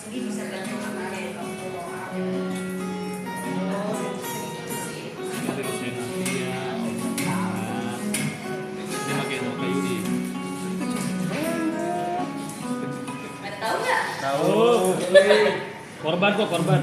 Jadi bisa bantu kemarin. Ada tahu nggak? Tahu. Korban kok korban.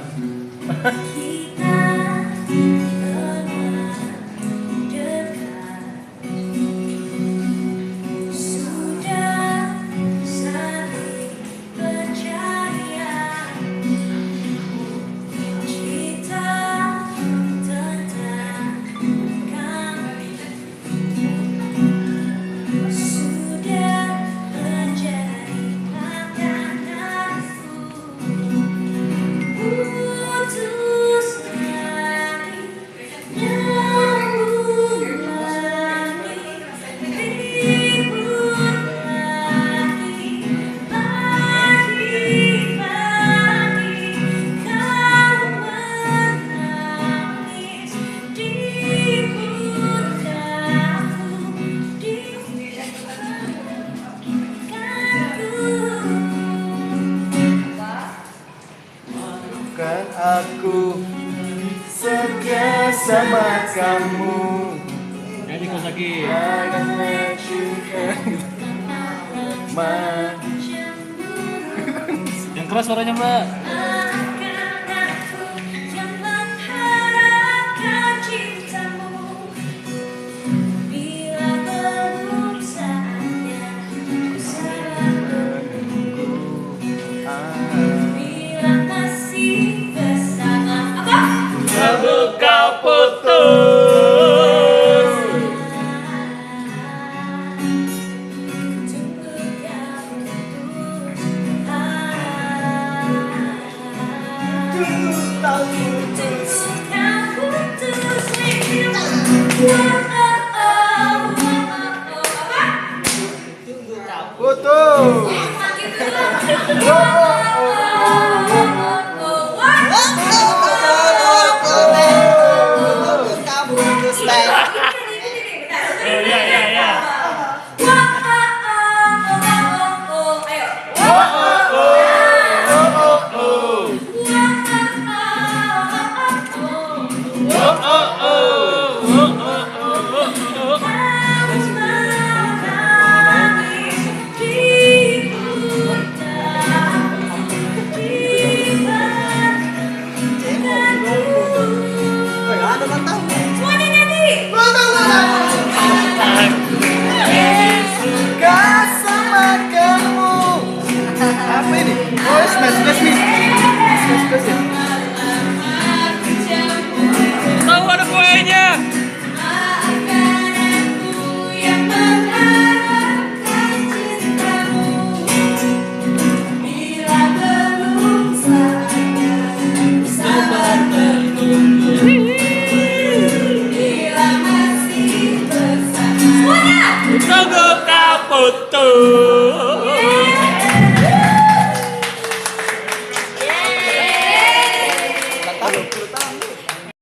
Kan aku setia sama kamu. Jadi kau sakit. I don't let you Yang keras suaranya Mbak. Lalu kau putus. Putus. Apa ini? Oh, smash nih. Smash ya. Tahu ada kuenya. Tunggu kau putus.